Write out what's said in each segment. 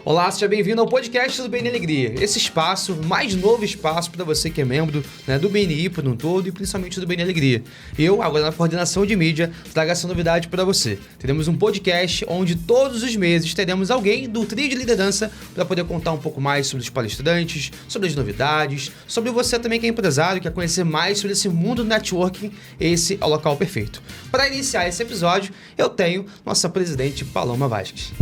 Olá, seja bem-vindo ao podcast do BNI Alegria. Esse espaço, o mais novo espaço para você que é membro do BNI por um todo e principalmente do BNI Alegria. Eu, agora na coordenação de mídia, trago essa novidade para você. Teremos um podcast onde todos os meses teremos alguém do trio de liderança para poder contar um pouco mais sobre os palestrantes, sobre as novidades, sobre você também que é empresário, quer conhecer mais sobre esse mundo do networking. Esse é o local perfeito. Para iniciar esse episódio, eu tenho nossa presidente Paloma Vasques.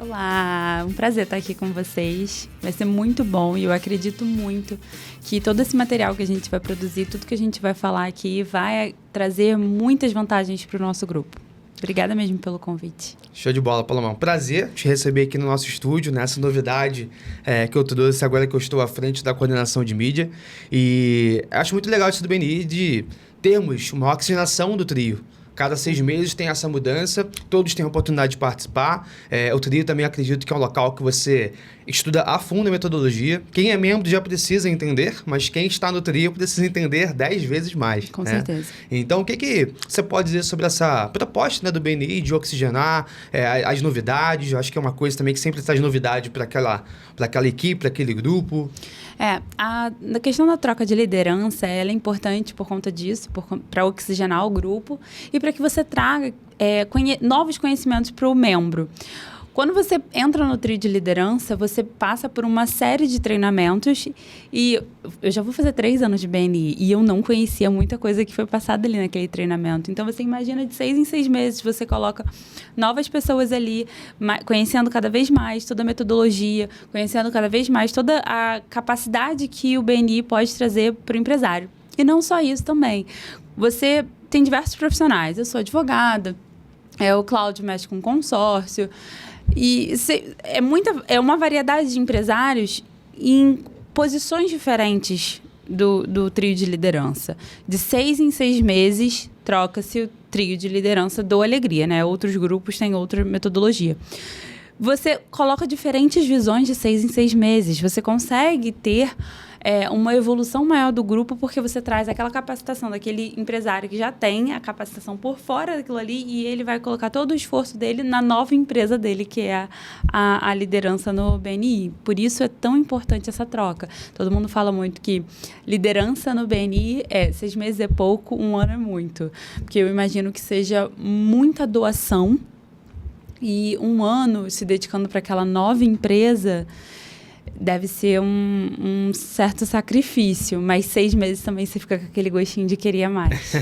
Olá, um prazer estar aqui com vocês. Vai ser muito bom e eu acredito muito que todo esse material que a gente vai produzir, tudo que a gente vai falar aqui, vai trazer muitas vantagens para o nosso grupo. Obrigada mesmo pelo convite. Show de bola, Paloma. Um prazer te receber aqui no nosso estúdio, nessa novidade que eu trouxe agora que eu estou à frente da coordenação de mídia. E acho muito legal isso do BNI de termos uma oxigenação do trio. Cada 6 meses tem essa mudança, todos têm a oportunidade de participar. O trio também acredito que é um local que você estuda a fundo a metodologia. Quem é membro já precisa entender, mas quem está no trio precisa entender 10 vezes mais. Com certeza. Então, o que você pode dizer sobre essa proposta do BNI de oxigenar as novidades? Eu acho que é uma coisa também que sempre traz novidade para aquela equipe, para aquele grupo. A questão da troca de liderança, ela é importante por conta disso, para oxigenar o grupo e para que você traga novos conhecimentos para o membro. Quando você entra no trio de liderança, você passa por uma série de treinamentos e eu já vou fazer 3 anos de BNI e eu não conhecia muita coisa que foi passada ali naquele treinamento. Então, você imagina de 6 em 6 meses, você coloca novas pessoas ali, conhecendo cada vez mais toda a metodologia, conhecendo cada vez mais toda a capacidade que o BNI pode trazer para o empresário. E não só isso também. Você tem diversos profissionais. Eu sou advogada, o Cláudio mexe com consórcio. E é uma variedade de empresários em posições diferentes do trio de liderança. De 6 em 6 meses, troca-se o trio de liderança do Alegria, né? Outros grupos têm outra metodologia. Você coloca diferentes visões de 6 em 6 meses. Você consegue ter uma evolução maior do grupo porque você traz aquela capacitação daquele empresário que já tem a capacitação por fora daquilo ali e ele vai colocar todo o esforço dele na nova empresa dele, que é a liderança no BNI. Por isso é tão importante essa troca. Todo mundo fala muito que liderança no BNI 6 meses é pouco, 1 ano é muito. Porque eu imagino que seja muita doação e 1 ano se dedicando para aquela nova empresa deve ser um certo sacrifício, mas 6 meses também você fica com aquele gostinho de querer mais.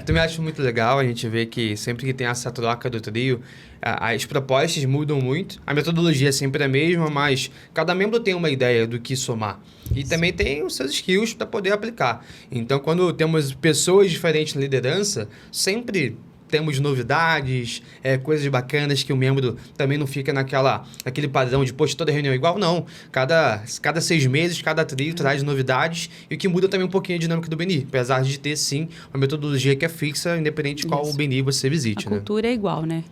Também acho muito legal a gente ver que sempre que tem essa troca do trio, as propostas mudam muito, a metodologia é sempre a mesma, mas cada membro tem uma ideia do que somar. E também tem os seus skills para poder aplicar. Então, quando temos pessoas diferentes na liderança, sempre temos novidades, coisas bacanas que o membro também não fica naquele padrão de, poxa, toda reunião é igual. Não. Cada 6 meses, cada trio traz novidades e o que muda também um pouquinho a dinâmica do BNI, apesar de ter, sim, uma metodologia que é fixa, independente de qual BNI você visite. A cultura é igual, né?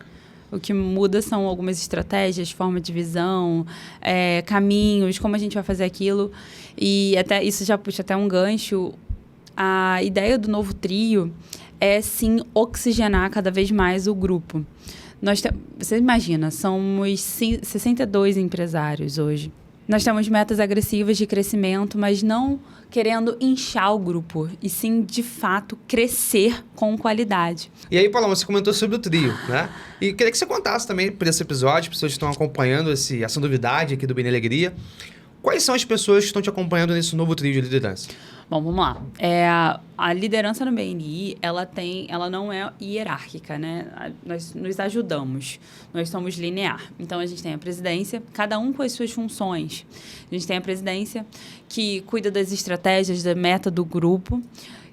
O que muda são algumas estratégias, forma de visão, caminhos, como a gente vai fazer aquilo. E até isso já puxa até um gancho. A ideia do novo trio é, sim, oxigenar cada vez mais o grupo. Você imagina, somos 62 empresários hoje. Nós temos metas agressivas de crescimento, mas não querendo inchar o grupo, e sim, de fato, crescer com qualidade. E aí, Paloma, você comentou sobre o trio, né? E queria que você contasse também para esse episódio, as pessoas que estão acompanhando essa novidade aqui do BNI Alegria. Quais são as pessoas que estão te acompanhando nesse novo trio de liderança? Bom, vamos lá. A liderança no BNI, ela não é hierárquica, né? Nós nos ajudamos. Nós somos linear. Então, a gente tem a presidência, cada um com as suas funções. A gente tem a presidência, que cuida das estratégias, da meta do grupo.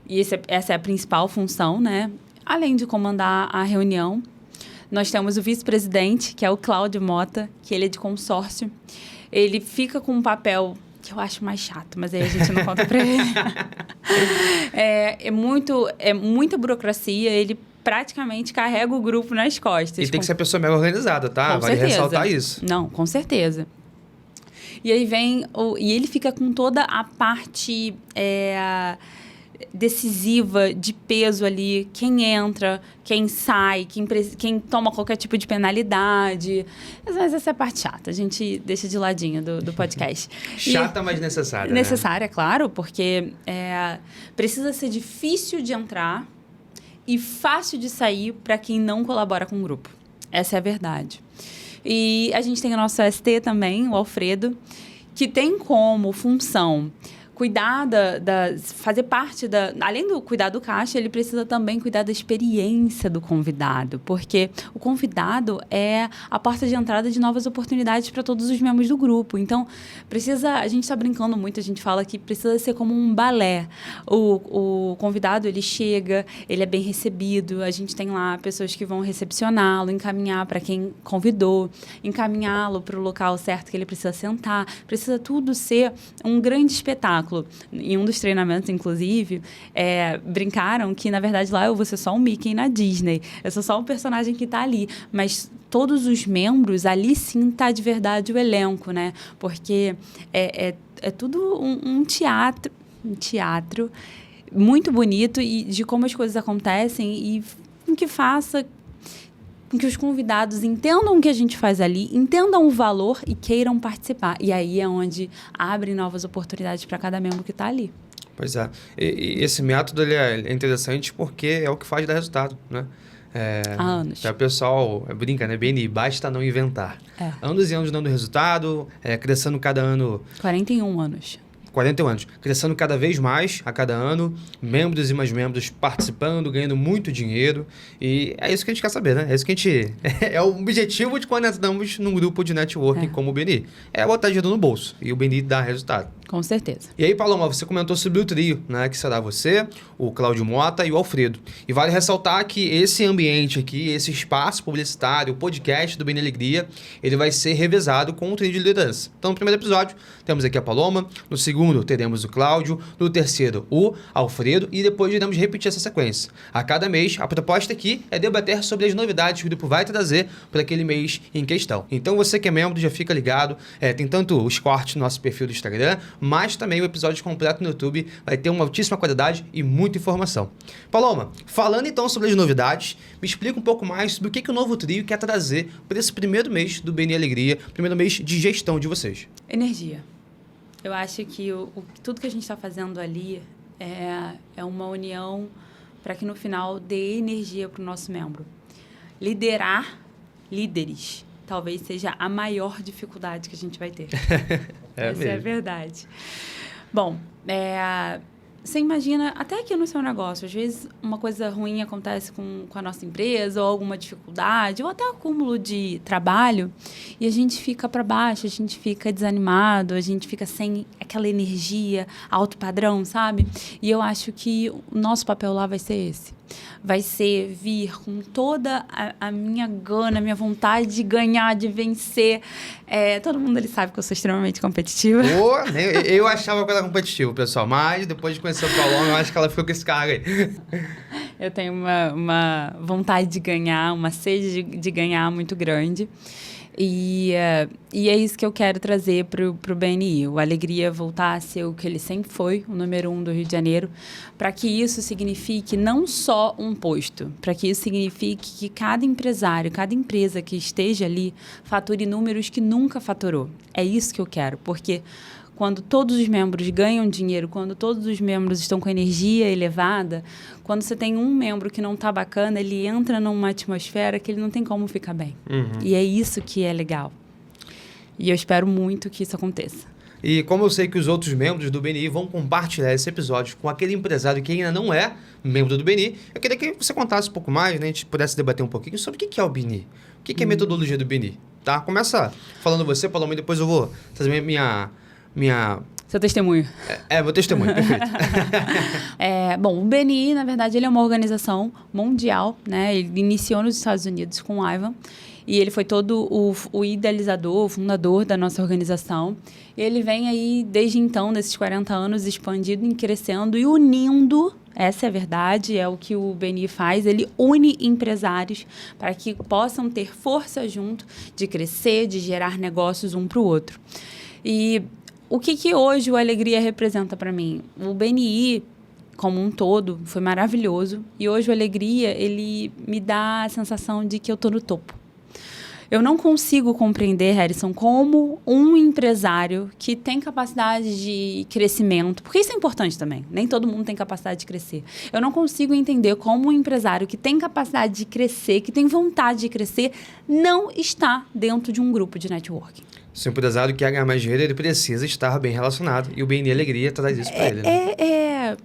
E essa é a principal função, né? Além de comandar a reunião. Nós temos o vice-presidente, que é o Cláudio Mota, que ele é de consórcio. Ele fica com um papel que eu acho mais chato, mas aí a gente não conta para ele. É muita burocracia, ele praticamente carrega o grupo nas costas. E tem que ser a pessoa mega organizada, tá? Com vale certeza. Ressaltar isso. Não, com certeza. E aí e ele fica com toda a parte decisiva, de peso ali, quem entra, quem sai, quem toma qualquer tipo de penalidade. Mas essa é a parte chata, a gente deixa de ladinho do podcast. Chata, mas necessária. Necessária, claro, porque precisa ser difícil de entrar e fácil de sair para quem não colabora com o grupo. Essa é a verdade. E a gente tem o nosso ST também, o Alfredo, que tem como função cuidar fazer parte além do cuidar do caixa, ele precisa também cuidar da experiência do convidado, porque o convidado é a porta de entrada de novas oportunidades para todos os membros do grupo. Então, a gente está brincando muito, a gente fala que precisa ser como um balé. O convidado, ele chega, ele é bem recebido, a gente tem lá pessoas que vão recepcioná-lo, encaminhar para quem convidou, encaminhá-lo para o local certo que ele precisa sentar, precisa tudo ser um grande espetáculo. Em um dos treinamentos, inclusive, brincaram que, na verdade, lá eu vou ser só um Mickey na Disney. Eu sou só um personagem que está ali. Mas todos os membros, ali sim está de verdade o elenco, né? Porque é tudo um teatro muito bonito e de como as coisas acontecem e que faça com que os convidados entendam o que a gente faz ali, entendam o valor e queiram participar. E aí é onde abrem novas oportunidades para cada membro que está ali. Pois é. E esse método ele é interessante porque é o que faz dar resultado, né? Há anos. O pessoal brinca, né? BNI, basta não inventar. Anos e anos dando resultado, crescendo cada ano... 41 anos. 41 anos, crescendo cada vez mais a cada ano, membros e mais membros participando, ganhando muito dinheiro, e é isso que a gente quer saber, né? É isso que a gente... é o objetivo de quando entramos num grupo de networking como o BNI. É botar dinheiro no bolso, e o BNI dá resultado. Com certeza. E aí, Paloma, você comentou sobre o trio, né? Que será você, o Cláudio Mota e o Alfredo. E vale ressaltar que esse ambiente aqui, esse espaço publicitário, o podcast do BNI Alegria, ele vai ser revezado com o trio de liderança. Então, no primeiro episódio, temos aqui a Paloma, no segundo, teremos o Cláudio, no terceiro, o Alfredo, e depois iremos repetir essa sequência. A cada mês, a proposta aqui é debater sobre as novidades que o grupo vai trazer para aquele mês em questão. Então, você que é membro, já fica ligado. Tem tanto os cortes no nosso perfil do Instagram, mas também o episódio completo no YouTube vai ter uma altíssima qualidade e muita informação. Paloma, falando então sobre as novidades, me explica um pouco mais sobre o que o novo trio quer trazer para esse primeiro mês do BNI Alegria, primeiro mês de gestão de vocês. Energia. Eu acho que tudo que a gente está fazendo ali é uma união para que no final dê energia para o nosso membro. Liderar líderes talvez seja a maior dificuldade que a gente vai ter. Essa é a verdade. Bom, você imagina, até aqui no seu negócio, às vezes uma coisa ruim acontece com a nossa empresa, ou alguma dificuldade, ou até acúmulo de trabalho, e a gente fica para baixo, a gente fica desanimado, a gente fica sem aquela energia alto padrão, sabe? E eu acho que o nosso papel lá vai ser esse. Vai ser vir com toda a minha gana, a minha vontade de ganhar, de vencer. Todo mundo ele sabe que eu sou extremamente competitiva. Eu achava que ela era competitiva, pessoal, mas depois de conhecer o Paloma, eu acho que ela ficou com esse cara aí. Eu tenho uma vontade de ganhar, uma sede de ganhar muito grande. E é isso que eu quero trazer para o BNI. O Alegria voltar a ser o que ele sempre foi, o número 1 do Rio de Janeiro, para que isso signifique não só um posto, para que isso signifique que cada empresário, cada empresa que esteja ali fature números que nunca faturou. É isso que eu quero, porque quando todos os membros ganham dinheiro, quando todos os membros estão com energia elevada, quando você tem um membro que não está bacana, ele entra numa atmosfera que ele não tem como ficar bem. Uhum. E é isso que é legal. E eu espero muito que isso aconteça. E como eu sei que os outros membros do BNI vão compartilhar esse episódio com aquele empresário que ainda não é membro do BNI, eu queria que você contasse um pouco mais, né? A gente pudesse debater um pouquinho sobre o que é o BNI. O que é a metodologia do BNI, tá? Começa falando você, Paloma, e depois eu vou trazer minha... Seu testemunho. Meu testemunho, perfeito. Bom, o BNI, na verdade, ele é uma organização mundial, né? Ele iniciou nos Estados Unidos com o Ivan, e ele foi todo o idealizador, o fundador da nossa organização. E ele vem aí, desde então, nesses 40 anos, expandindo e crescendo e unindo. Essa é a verdade, é o que o BNI faz. Ele une empresários para que possam ter força junto de crescer, de gerar negócios um para o outro. E o que hoje o Alegria representa para mim? O BNI, como um todo, foi maravilhoso. E hoje o Alegria, ele me dá a sensação de que eu tô no topo. Eu não consigo compreender, Harrison, como um empresário que tem capacidade de crescimento, porque isso é importante também, nem todo mundo tem capacidade de crescer. Eu não consigo entender como um empresário que tem capacidade de crescer, que tem vontade de crescer, não está dentro de um grupo de networking. Se o empresário quer ganhar mais dinheiro, ele precisa estar bem relacionado. E o BNI Alegria traz isso para ele. Né?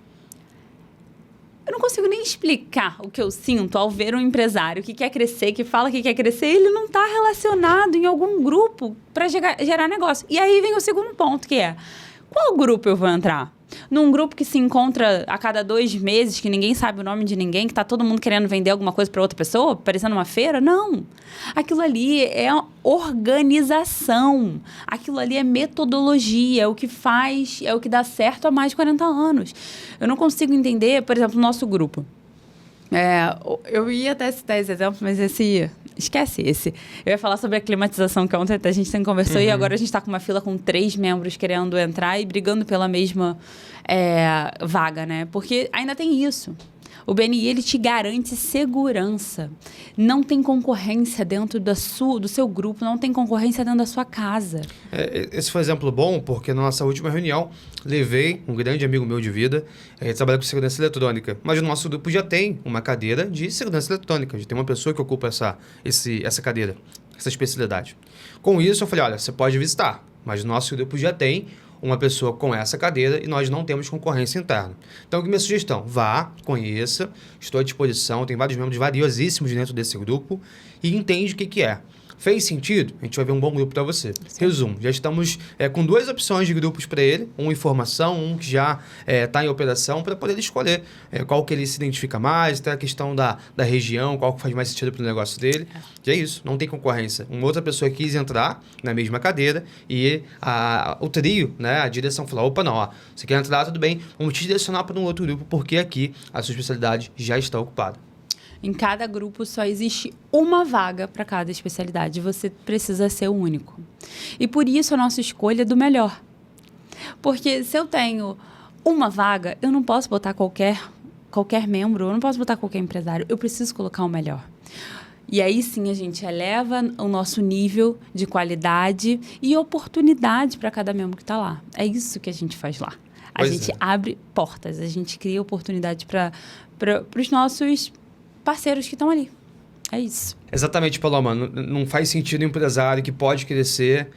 Eu não consigo nem explicar o que eu sinto ao ver um empresário que quer crescer, que fala que quer crescer, ele não está relacionado em algum grupo para gerar negócio. E aí vem o segundo ponto, que é, qual grupo eu vou entrar? Num grupo que se encontra a cada 2 meses, que ninguém sabe o nome de ninguém, que está todo mundo querendo vender alguma coisa para outra pessoa, parecendo uma feira? Não. Aquilo ali é organização. Aquilo ali é metodologia. É o que faz, é o que dá certo há mais de 40 anos. Eu não consigo entender, por exemplo, o nosso grupo. Eu ia até citar esse exemplo, mas esquece esse. Eu ia falar sobre a climatização, que ontem a gente sempre conversou, e agora a gente está com uma fila com 3 membros querendo entrar e brigando pela mesma vaga, né? Porque ainda tem isso. O BNI, ele te garante segurança. Não tem concorrência dentro do seu grupo, não tem concorrência dentro da sua casa. Esse foi um exemplo bom, porque na nossa última reunião, levei um grande amigo meu de vida, trabalha com segurança eletrônica, mas o nosso grupo já tem uma cadeira de segurança eletrônica, já tem uma pessoa que ocupa essa cadeira, essa especialidade. Com isso, eu falei, olha, você pode visitar, mas o nosso grupo já tem uma pessoa com essa cadeira e nós não temos concorrência interna. Então, minha sugestão, vá, conheça, estou à disposição, tem vários membros valiosíssimos dentro desse grupo e entende o que é. Fez sentido? A gente vai ver um bom grupo para você. Sim. Resumo, já estamos com 2 opções de grupos para ele, um em formação, um que já está em operação, para poder escolher qual que ele se identifica mais, tem a questão da região, qual que faz mais sentido para o negócio dele. E é isso, não tem concorrência. Uma outra pessoa quis entrar na mesma cadeira e o trio, né, a direção falou, opa, não, você quer entrar, tudo bem, vamos te direcionar para um outro grupo, porque aqui a sua especialidade já está ocupada. Em cada grupo só existe uma vaga para cada especialidade. Você precisa ser o único. E por isso a nossa escolha é do melhor. Porque se eu tenho uma vaga, eu não posso botar qualquer membro, eu não posso botar qualquer empresário. Eu preciso colocar o melhor. E aí sim a gente eleva o nosso nível de qualidade e oportunidade para cada membro que está lá. É isso que a gente faz lá. A gente abre portas, a gente cria oportunidade para os nossos parceiros que estão ali. É isso. Exatamente, Paloma. Não faz sentido um empresário que pode crescer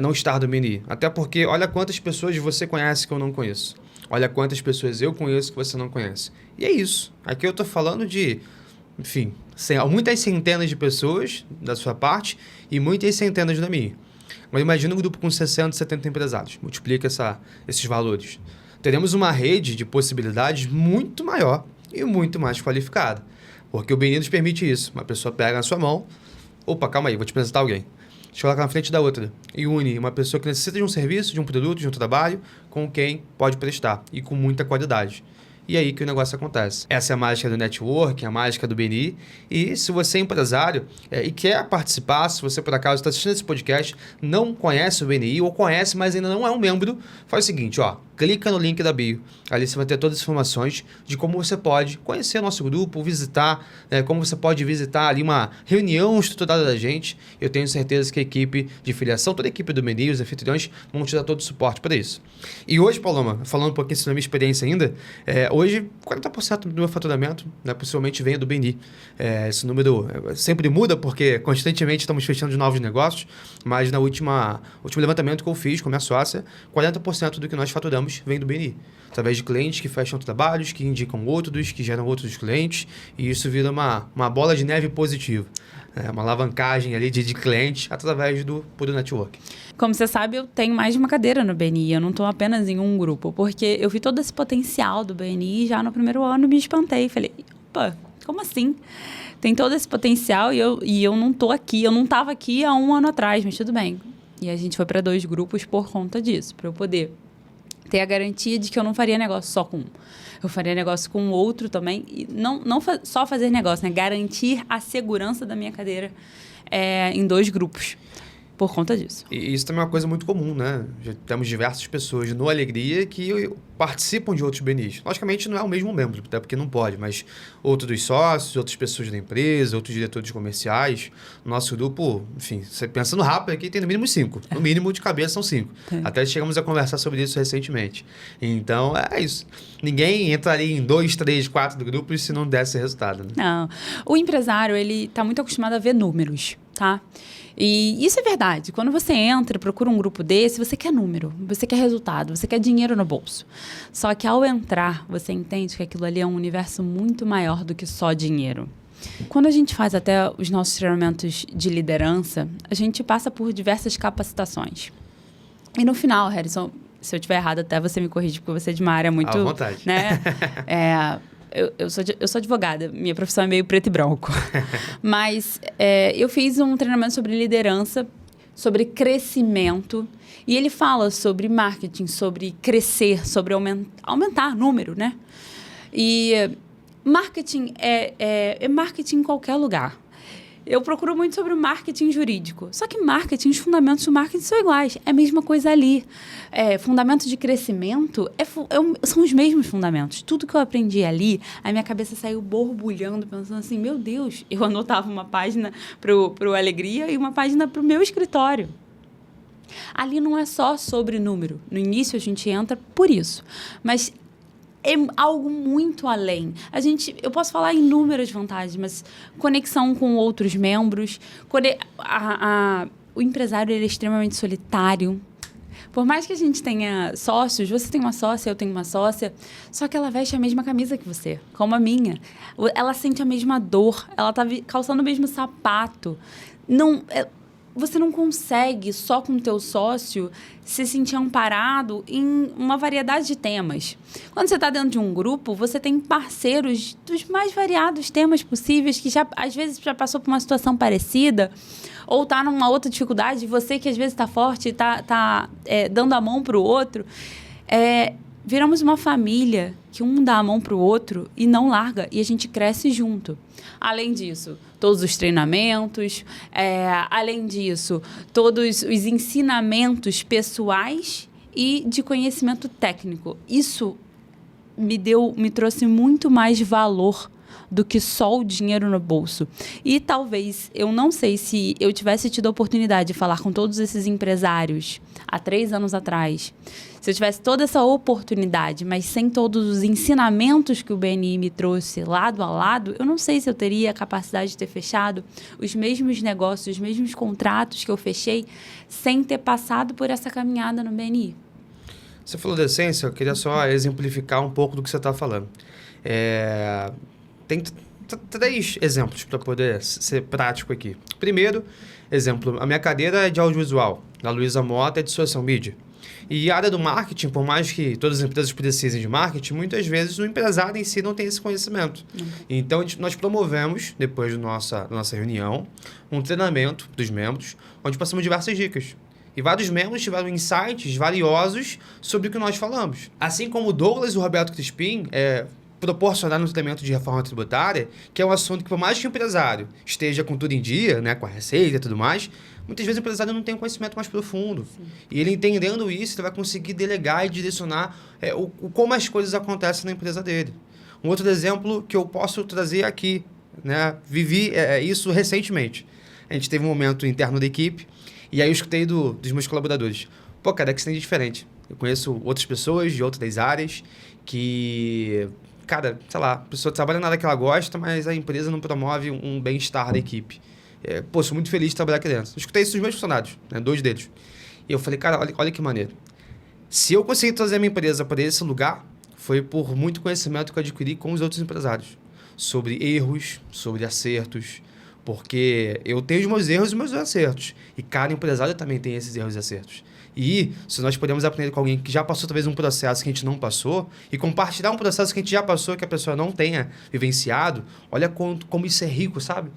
não estar do BNI. Até porque olha quantas pessoas você conhece que eu não conheço. Olha quantas pessoas eu conheço que você não conhece. E é isso. Aqui eu estou falando de, enfim, muitas centenas de pessoas da sua parte e muitas centenas da minha. Mas imagina um grupo com 60, 70 empresários. Multiplica esses valores. Teremos uma rede de possibilidades muito maior e muito mais qualificada. Porque o BNI nos permite isso. Uma pessoa pega na sua mão, opa, calma aí, vou te apresentar alguém. Deixa eu colocar na frente da outra. E une uma pessoa que necessita de um serviço, de um produto, de um trabalho, com quem pode prestar e com muita qualidade. E aí que o negócio acontece. Essa é a mágica do network, a mágica do BNI. E se você é empresário e quer participar, se você por acaso está assistindo esse podcast, não conhece o BNI ou conhece, mas ainda não é um membro, faz o seguinte, clica no link da bio. Ali você vai ter todas as informações de como você pode conhecer o nosso grupo, visitar, como você pode visitar ali uma reunião estruturada da gente. Eu tenho certeza que a equipe de filiação, toda a equipe do BNI, os anfitriões, vão te dar todo o suporte para isso. E hoje, Paloma, falando um pouquinho sobre a minha experiência ainda, hoje 40% do meu faturamento possivelmente vem do BNI. Esse número sempre muda porque constantemente estamos fechando de novos negócios, mas no último levantamento que eu fiz com a minha sócia, 40% do que nós faturamos vem do BNI. Através de clientes que fecham trabalhos, que indicam outros, que geram outros clientes, e isso vira uma bola de neve positiva. Uma alavancagem ali de clientes através do puro network. Como você sabe, eu tenho mais de uma cadeira no BNI, eu não estou apenas em um grupo, porque eu vi todo esse potencial do BNI já no primeiro ano, me espantei, falei, opa, como assim? Tem todo esse potencial e eu não estou aqui, eu não estava aqui há 1 ano atrás, mas tudo bem. E a gente foi para 2 grupos por conta disso, para eu poder ter a garantia de que eu não faria negócio só com um. Eu faria negócio com o outro também. E não só fazer negócio, né? Garantir a segurança da minha cadeira em 2 grupos. por conta disso. E isso também é uma coisa muito comum, né? Já temos diversas pessoas no Alegria que participam de outros BNIs. Logicamente, não é o mesmo membro, até porque não pode, mas outros dos sócios, outras pessoas da empresa, outros diretores comerciais. Nosso grupo, enfim, você pensando rápido aqui, tem no mínimo 5. No mínimo, de cabeça, são 5. Até chegamos a conversar sobre isso recentemente. Então, é isso. Ninguém entraria em 2, 3, 4 grupos se não desse resultado, né? Não. O empresário, ele está muito acostumado a ver números, tá? E isso é verdade. Quando você entra, procura um grupo desse, você quer número, você quer resultado, você quer dinheiro no bolso. Só que ao entrar, você entende que aquilo ali é um universo muito maior do que só dinheiro. Quando a gente faz até os nossos treinamentos de liderança, a gente passa por diversas capacitações. E no final, Harrison, se eu estiver errado, até você me corrige, porque você é de uma área muito... À vontade. Né? Eu sou advogada, minha profissão é meio preto e branco. Mas eu fiz um treinamento sobre liderança, sobre crescimento. E ele fala sobre marketing, sobre crescer, sobre aumentar número, né? E marketing é marketing em qualquer lugar. Eu procuro muito sobre o marketing jurídico. Só que marketing, os fundamentos do marketing são iguais. É a mesma coisa ali. Fundamentos de crescimento são os mesmos fundamentos. Tudo que eu aprendi ali, a minha cabeça saiu borbulhando, pensando assim, meu Deus, eu anotava uma página pro Alegria e uma página pro meu escritório. Ali não é só sobre número. No início a gente entra por isso. Mas é algo muito além. Eu posso falar inúmeras vantagens, mas conexão com outros membros. O empresário ele é extremamente solitário. Por mais que a gente tenha sócios, você tem uma sócia, eu tenho uma sócia, só que ela veste a mesma camisa que você, como a minha. Ela sente a mesma dor, ela está calçando o mesmo sapato. Você não consegue, só com o teu sócio, se sentir amparado em uma variedade de temas. Quando você está dentro de um grupo, você tem parceiros dos mais variados temas possíveis, que às vezes já passou por uma situação parecida, ou está numa outra dificuldade, você que às vezes está forte e está dando a mão para o outro. Viramos uma família que um dá a mão para o outro e não larga, e a gente cresce junto. Além disso, todos os treinamentos, além disso, todos os ensinamentos pessoais e de conhecimento técnico. Isso me trouxe muito mais valor do que só o dinheiro no bolso. E talvez, eu não sei se eu tivesse tido a oportunidade de falar com todos esses empresários há 3 anos atrás, se eu tivesse toda essa oportunidade, mas sem todos os ensinamentos que o BNI me trouxe lado a lado, eu não sei se eu teria a capacidade de ter fechado os mesmos negócios, os mesmos contratos que eu fechei, sem ter passado por essa caminhada no BNI. Você falou da essência, eu queria só exemplificar um pouco do que você está falando. Tem 3 exemplos para poder ser prático aqui. Primeiro exemplo, a minha cadeira é de audiovisual, da Luísa Mota é de social media. E a área do marketing, por mais que todas as empresas precisem de marketing, muitas vezes o empresário em si não tem esse conhecimento. Então, nós promovemos, depois da nossa reunião, um treinamento dos membros, onde passamos diversas dicas. E vários membros tiveram insights valiosos sobre o que nós falamos. Assim como o Douglas e o Roberto Crispim proporcionaram um treinamento de reforma tributária, que é um assunto que, por mais que o empresário esteja com tudo em dia, né, com a receita e tudo mais, muitas vezes o empresário não tem um conhecimento mais profundo. Sim. E ele entendendo isso, ele vai conseguir delegar e direcionar como as coisas acontecem na empresa dele. Um outro exemplo que eu posso trazer aqui, né, vivi isso recentemente. A gente teve um momento interno da equipe, e aí eu escutei dos meus colaboradores. Pô, cara, é que você tem de diferente. Eu conheço outras pessoas de outras áreas que... Cara, sei lá, a pessoa trabalha na área que ela gosta, mas a empresa não promove um bem-estar da equipe. Sou muito feliz de trabalhar aqui dentro. Eu escutei isso dos meus funcionários, né, 2 deles. E eu falei, cara, olha que maneiro. Se eu consegui trazer a minha empresa para esse lugar, foi por muito conhecimento que eu adquiri com os outros empresários. Sobre erros, sobre acertos, porque eu tenho os meus erros e os meus acertos. E cada empresário também tem esses erros e acertos. E se nós podemos aprender com alguém que já passou talvez um processo que a gente não passou e compartilhar um processo que a gente já passou que a pessoa não tenha vivenciado, olha como isso é rico, sabe?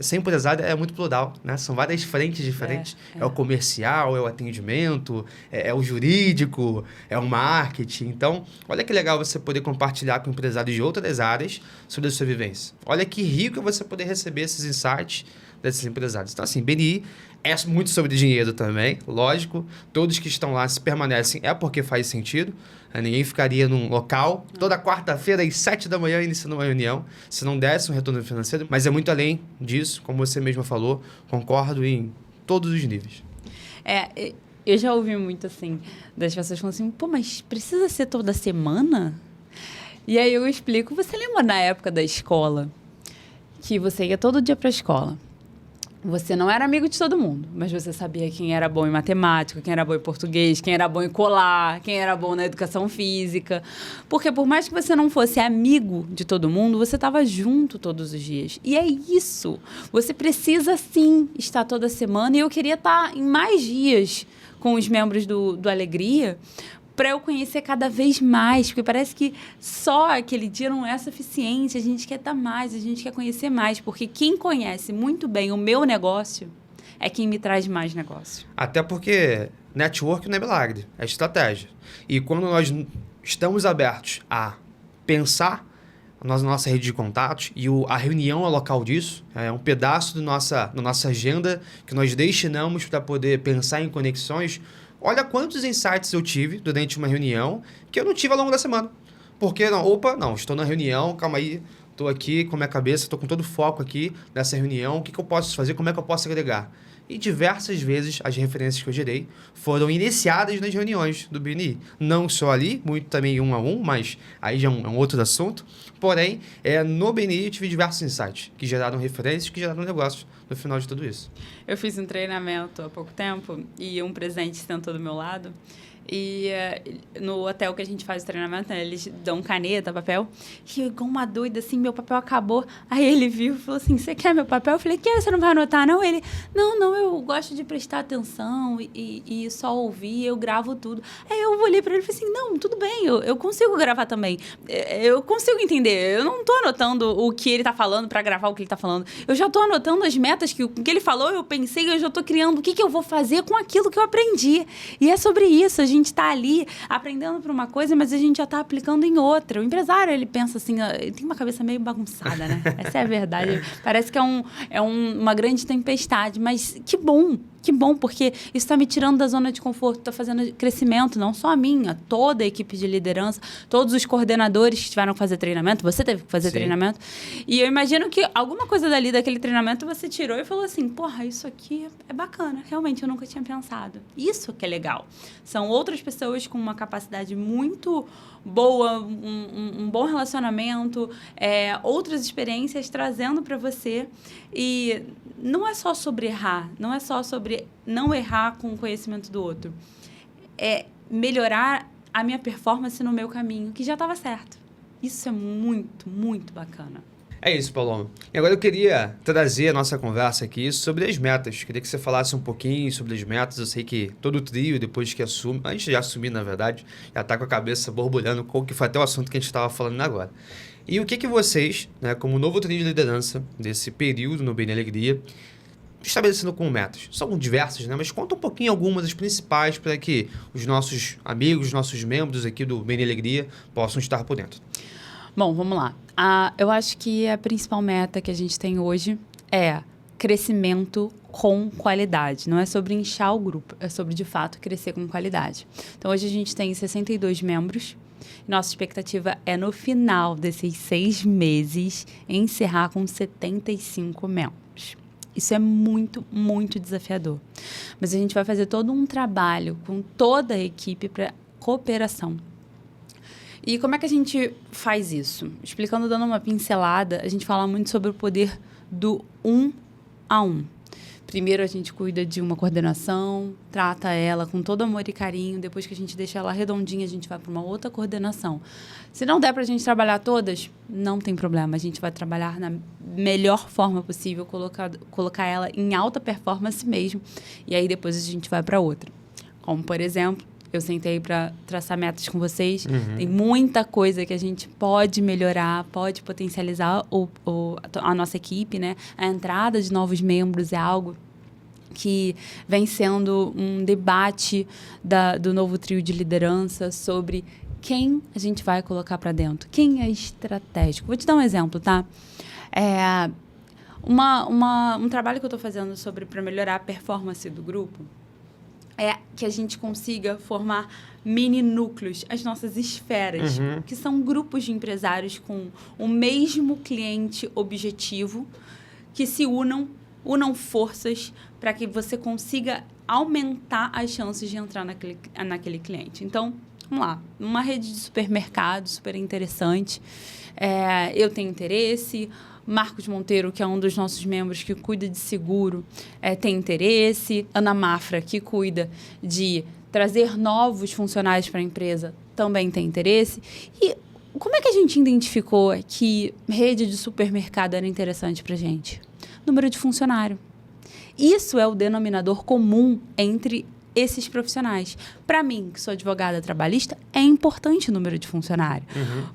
Ser empresário é muito plural, né? São várias frentes diferentes. É o comercial, é o atendimento, é o jurídico, é o marketing. Então, olha que legal você poder compartilhar com empresários de outras áreas sobre a sua vivência. Olha que rico você poder receber esses insights desses empresários. Então, assim, BNI é muito sobre dinheiro também, lógico. Todos que estão lá, se permanecem, é porque faz sentido. Ninguém ficaria num local toda quarta-feira, às 7 da manhã, iniciando uma reunião, se não desse um retorno financeiro. Mas é muito além disso, como você mesma falou, concordo em todos os níveis. Eu já ouvi muito, assim, das pessoas falando assim, pô, mas precisa ser toda semana? E aí eu explico, você lembra na época da escola, que você ia todo dia para a escola? Você não era amigo de todo mundo, mas você sabia quem era bom em matemática, quem era bom em português, quem era bom em colar, quem era bom na educação física. Porque por mais que você não fosse amigo de todo mundo, você estava junto todos os dias. E é isso. Você precisa, sim, estar toda semana. E eu queria estar em mais dias com os membros do Alegria, para eu conhecer cada vez mais, porque parece que só aquele dia não é suficiente, a gente quer estar mais, a gente quer conhecer mais, porque quem conhece muito bem o meu negócio é quem me traz mais negócio. Até porque network não é milagre, é estratégia. E quando nós estamos abertos a pensar na nossa rede de contatos, e a reunião é local disso, é um pedaço da nossa agenda que nós destinamos para poder pensar em conexões. Olha quantos insights eu tive durante uma reunião que eu não tive ao longo da semana. Porque, não, estou na reunião, calma aí, estou aqui com a minha cabeça, estou com todo o foco aqui nessa reunião, o que eu posso fazer, como é que eu posso agregar? E diversas vezes as referências que eu gerei foram iniciadas nas reuniões do BNI. Não só ali, muito também um a um, mas aí já é um outro assunto. Porém, no BNI eu tive diversos insights que geraram referências, que geraram negócios no final de tudo isso. Eu fiz um treinamento há pouco tempo e um presidente sentou do meu lado. E no hotel que a gente faz o treinamento, né, eles dão caneta, papel. E eu, igual uma doida, assim, meu papel acabou. Aí ele viu e falou assim, você quer meu papel? Eu falei, quer? Você não vai anotar, não? Ele, não, eu gosto de prestar atenção e só ouvir, eu gravo tudo. Aí eu olhei pra ele e falei assim, não, tudo bem, eu consigo gravar também. Eu consigo entender. Eu não tô anotando o que ele tá falando pra gravar o que ele tá falando. Eu já tô anotando as metas que ele falou, eu pensei, eu já tô criando o que eu vou fazer com aquilo que eu aprendi. E é sobre isso, a gente está ali aprendendo para uma coisa, mas a gente já está aplicando em outra. O empresário, ele pensa assim, ele tem uma cabeça meio bagunçada, né? Essa é a verdade. Parece que uma grande tempestade, mas que bom, porque isso está me tirando da zona de conforto, está fazendo crescimento, não só a minha, toda a equipe de liderança, todos os coordenadores que tiveram que fazer treinamento, você teve que fazer treinamento, e eu imagino que alguma coisa dali daquele treinamento você tirou e falou assim, porra, isso aqui é bacana, realmente eu nunca tinha pensado. Isso que é legal. São outras pessoas com uma capacidade muito boa, um bom relacionamento, outras experiências trazendo para você. E não é só sobre errar, não é só sobre não errar com o conhecimento do outro. É melhorar a minha performance no meu caminho, que já estava certo. Isso é muito, muito bacana. É isso, Paloma. E agora eu queria trazer a nossa conversa aqui sobre as metas. Queria que você falasse um pouquinho sobre as metas. Eu sei que todo o trio, depois que assume, antes de assumir, na verdade, já está com a cabeça borbulhando, que foi até o assunto que a gente estava falando agora. E o que vocês, né, como novo trio de liderança desse período no BNI Alegria, estabelecendo como metas? São diversas, né? Mas conta um pouquinho algumas das principais para que os nossos amigos, os nossos membros aqui do BNI Alegria possam estar por dentro. Bom, vamos lá. Eu acho que a principal meta que a gente tem hoje é crescimento com qualidade. Não é sobre inchar o grupo, é sobre, de fato, crescer com qualidade. Então, hoje a gente tem 62 membros. Nossa expectativa é, no final desses 6 meses, encerrar com 75 membros. Isso é muito, muito desafiador. Mas a gente vai fazer todo um trabalho com toda a equipe para cooperação. E como é que a gente faz isso? Explicando, dando uma pincelada, a gente fala muito sobre o poder do 1 a 1. Primeiro a gente cuida de uma coordenação, trata ela com todo amor e carinho. Depois que a gente deixa ela redondinha, a gente vai para uma outra coordenação. Se não der para a gente trabalhar todas, não tem problema. A gente vai trabalhar na melhor forma possível, colocar ela em alta performance mesmo. E aí depois a gente vai para outra. Como, por exemplo, eu sentei para traçar metas com vocês. Tem muita coisa que a gente pode melhorar, pode potencializar a nossa equipe, né? A entrada de novos membros é algo que vem sendo um debate do novo trio de liderança sobre quem a gente vai colocar para dentro, quem é estratégico. Vou te dar um exemplo, tá? Um trabalho que eu estou fazendo para melhorar a performance do grupo é que a gente consiga formar mini núcleos, as nossas esferas, que são grupos de empresários com o mesmo cliente objetivo, que se unam forças para que você consiga aumentar as chances de entrar naquele cliente. Então, vamos lá, uma rede de supermercados super interessante, eu tenho interesse, Marcos Monteiro, que é um dos nossos membros que cuida de seguro, tem interesse. Ana Mafra, que cuida de trazer novos funcionários para a empresa, também tem interesse. E como é que a gente identificou que rede de supermercado era interessante para a gente? Número de funcionário. Isso é o denominador comum entre esses profissionais. Para mim, que sou advogada trabalhista, é importante o número de funcionário.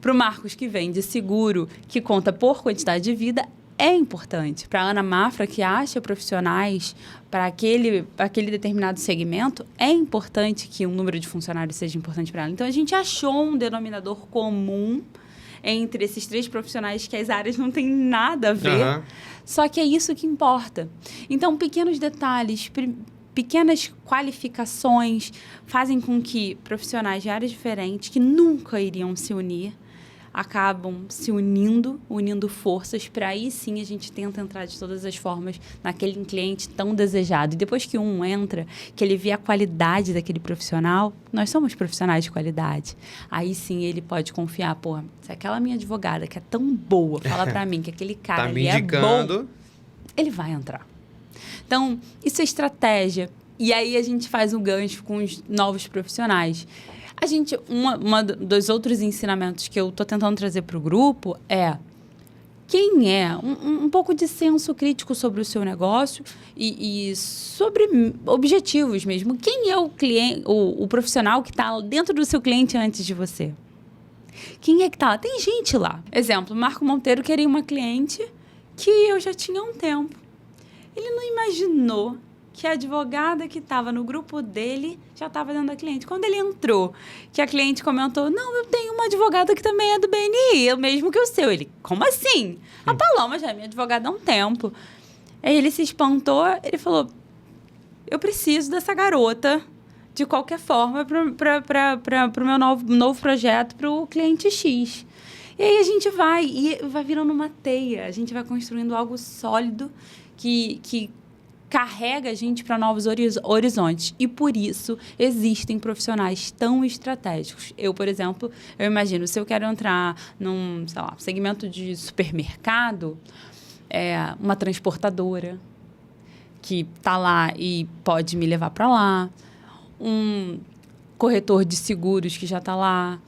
Para o Marcos, que vende seguro, que conta por quantidade de vida, é importante. Para a Ana Mafra, que acha profissionais para aquele determinado segmento, é importante que o número de funcionários seja importante para ela. Então, a gente achou um denominador comum entre esses 3 profissionais que as áreas não têm nada a ver, só que é isso que importa. Então, pequenos detalhes, pequenas qualificações fazem com que profissionais de áreas diferentes, que nunca iriam se unir, acabam se unindo forças, para aí sim a gente tenta entrar de todas as formas naquele cliente tão desejado. E depois que um entra, que ele vê a qualidade daquele profissional, nós somos profissionais de qualidade, aí sim ele pode confiar, se aquela minha advogada que é tão boa, fala para mim que aquele cara tá me indicando, é bom, ele vai entrar. Então, isso é estratégia. E aí a gente faz um gancho com os novos profissionais. Uma dos outros ensinamentos que eu estou tentando trazer para o grupo é quem é um pouco de senso crítico sobre o seu negócio e sobre objetivos mesmo. Quem é o cliente, o profissional que está dentro do seu cliente antes de você? Quem é que está lá? Tem gente lá. Exemplo, Marco Monteiro queria uma cliente que eu já tinha há um tempo. Ele não imaginou que a advogada que estava no grupo dele já estava dentro da cliente. Quando ele entrou, que a cliente comentou, não, eu tenho uma advogada que também é do BNI, o mesmo que o seu. Ele, como assim? A Paloma já é minha advogada há um tempo. Aí ele se espantou, ele falou, eu preciso dessa garota de qualquer forma para o meu novo projeto, para o cliente X. E aí a gente vai virando uma teia, a gente vai construindo algo sólido que carrega a gente para novos horizontes. E por isso existem profissionais tão estratégicos. Eu, por exemplo, eu imagino, se eu quero entrar num, segmento de supermercado, uma transportadora que está lá e pode me levar para lá, um corretor de seguros que já está lá,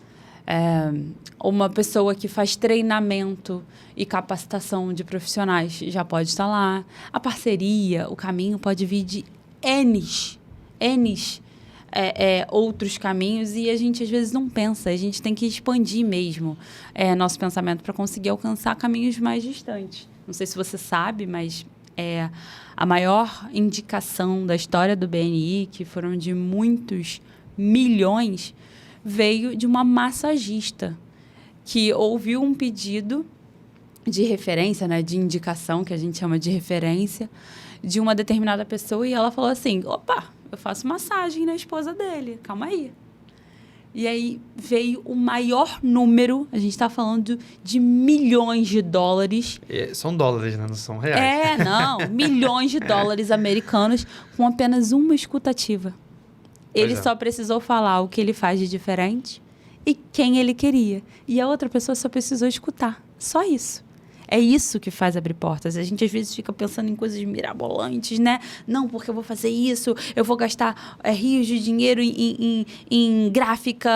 uma pessoa que faz treinamento e capacitação de profissionais já pode estar lá. A parceria, o caminho pode vir de N outros caminhos e a gente às vezes não pensa. A gente tem que expandir mesmo nosso pensamento para conseguir alcançar caminhos mais distantes. Não sei se você sabe, mas a maior indicação da história do BNI, que foram de muitos milhões, veio de uma massagista que ouviu um pedido de referência, de indicação, que a gente chama de referência, de uma determinada pessoa, e ela falou assim, opa, eu faço massagem na esposa dele, calma aí. E aí veio o maior número, a gente está falando de milhões de dólares. São dólares, né? Não são reais. Milhões de dólares americanos com apenas uma escutativa. Ele só precisou falar o que ele faz de diferente e quem ele queria. E a outra pessoa só precisou escutar. Só isso. É isso que faz abrir portas. A gente, às vezes, fica pensando em coisas mirabolantes, né? Não, porque eu vou fazer isso, eu vou gastar rios de dinheiro em gráfica,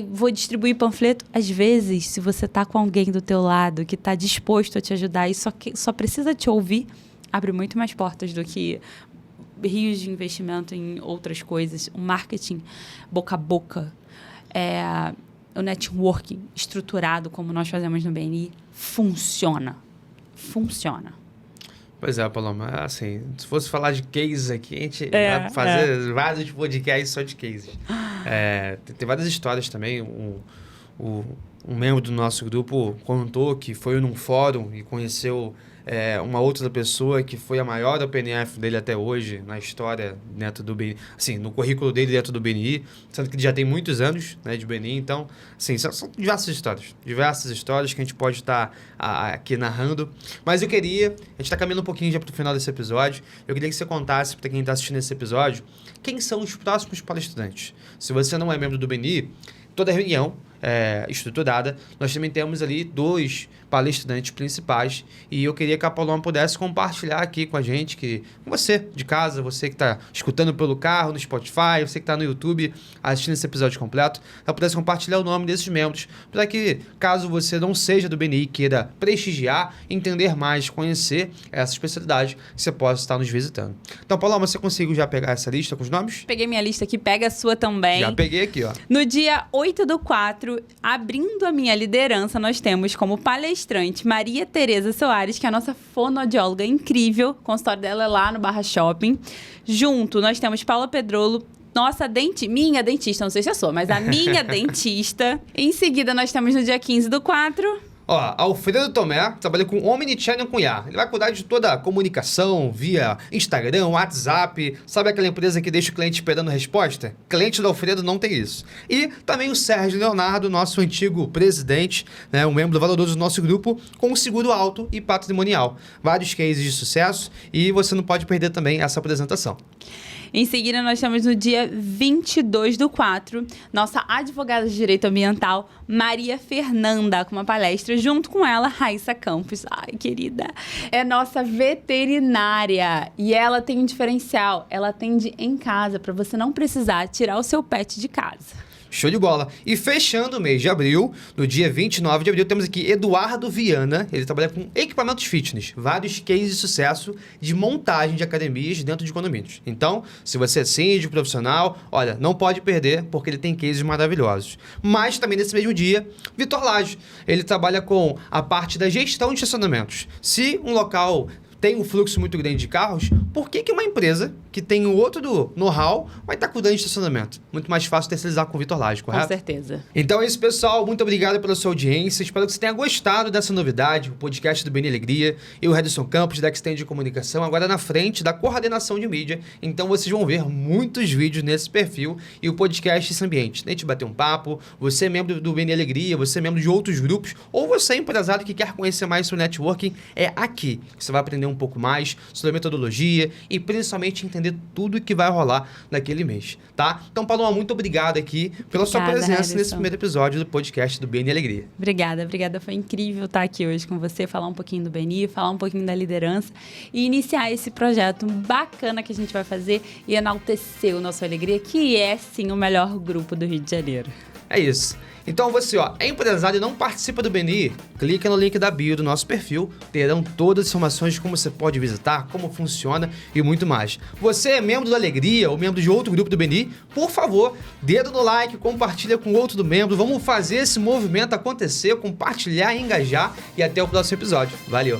vou distribuir panfleto. Às vezes, se você está com alguém do teu lado que está disposto a te ajudar e só precisa te ouvir, abre muito mais portas do que rios de investimento em outras coisas. O marketing boca a boca, o networking estruturado, como nós fazemos no BNI, funciona. Pois é, Paloma, assim, se fosse falar de cases aqui, a gente vai fazer vários podcasts só de cases. Tem várias histórias também. um membro do nosso grupo contou que foi num fórum e conheceu uma outra pessoa que foi a maior OpenF dele até hoje na história dentro do BNI, assim, no currículo dele dentro do BNI, sendo que ele já tem muitos anos, né, de BNI, então, assim, são diversas histórias que a gente pode estar aqui narrando, mas a gente está caminhando um pouquinho já para o final desse episódio, eu queria que você contasse para quem está assistindo esse episódio, quem são os próximos palestrantes. Se você não é membro do BNI, toda reunião estruturada, nós também temos ali 2 palestrantes principais e eu queria que a Paloma pudesse compartilhar aqui com a gente, com você de casa, você que está escutando pelo carro, no Spotify, você que está no YouTube assistindo esse episódio completo, ela pudesse compartilhar o nome desses membros, para que, caso você não seja do BNI, queira prestigiar, entender mais, conhecer essa especialidade, você possa estar nos visitando. Então, Paloma, você conseguiu já pegar essa lista com os nomes? Peguei minha lista aqui, pega a sua também. Já peguei aqui, ó. No dia 8/4, abrindo a minha liderança, nós temos como palestrante Maria Tereza Soares, que é a nossa fonoaudióloga incrível. O consultório dela é lá no Barra Shopping. Junto, nós temos Paula Pedrolo, minha dentista, não sei se é sua, mas a minha dentista. Em seguida, nós temos no dia 15/4... Alfredo Tomé trabalha com Omnichannel com IA. Ele vai cuidar de toda a comunicação via Instagram, WhatsApp. Sabe aquela empresa que deixa o cliente esperando resposta? Cliente do Alfredo não tem isso. E também o Sérgio Leonardo, nosso antigo presidente, né, um membro valoroso do nosso grupo, com um seguro alto e patrimonial. Vários cases de sucesso e você não pode perder também essa apresentação. Em seguida, nós temos no dia 22/4, nossa advogada de direito ambiental, Maria Fernanda, com uma palestra, junto com ela, Raíssa Campos. Ai, querida. É nossa veterinária. E ela tem um diferencial. Ela atende em casa, para você não precisar tirar o seu pet de casa. Show de bola. E fechando o mês de abril, no dia 29 de abril, temos aqui Eduardo Viana. Ele trabalha com equipamentos fitness. Vários cases de sucesso de montagem de academias dentro de condomínios. Então, se você é síndico profissional, olha, não pode perder, porque ele tem cases maravilhosos. Mas também nesse mesmo dia, Vitor Lage. Ele trabalha com a parte da gestão de estacionamentos. Se um local tem um fluxo muito grande de carros, por que uma empresa que tem um outro know-how vai estar cuidando de estacionamento? Muito mais fácil terceirizar com o Vitor Lage, correto? Com certeza. Então é isso, pessoal. Muito obrigado pela sua audiência. Espero que você tenha gostado dessa novidade, o podcast do BNI Alegria. Eu, Redson Campos, da Extend de Comunicação, agora na frente da coordenação de mídia. Então vocês vão ver muitos vídeos nesse perfil e o podcast esse ambiente. A gente bater um papo, você é membro do BNI Alegria, você é membro de outros grupos, ou você é empresário que quer conhecer mais sobre networking, é aqui que você vai aprender um pouco mais sobre a metodologia e principalmente entender tudo que vai rolar naquele mês, tá? Então, Paloma, muito obrigado aqui pela sua presença Harrison, nesse primeiro episódio do podcast do BNI Alegria. Obrigada. Foi incrível estar aqui hoje com você, falar um pouquinho do BNI, falar um pouquinho da liderança e iniciar esse projeto bacana que a gente vai fazer e enaltecer o Nosso Alegria, que é, sim, o melhor grupo do Rio de Janeiro. É isso. Então você, é empresário e não participa do BNI? Clica no link da bio do nosso perfil, terão todas as informações de como você pode visitar, como funciona e muito mais. Você é membro da Alegria ou membro de outro grupo do BNI? Por favor, dedo no like, compartilha com outro do membro, vamos fazer esse movimento acontecer, compartilhar e engajar e até o próximo episódio. Valeu!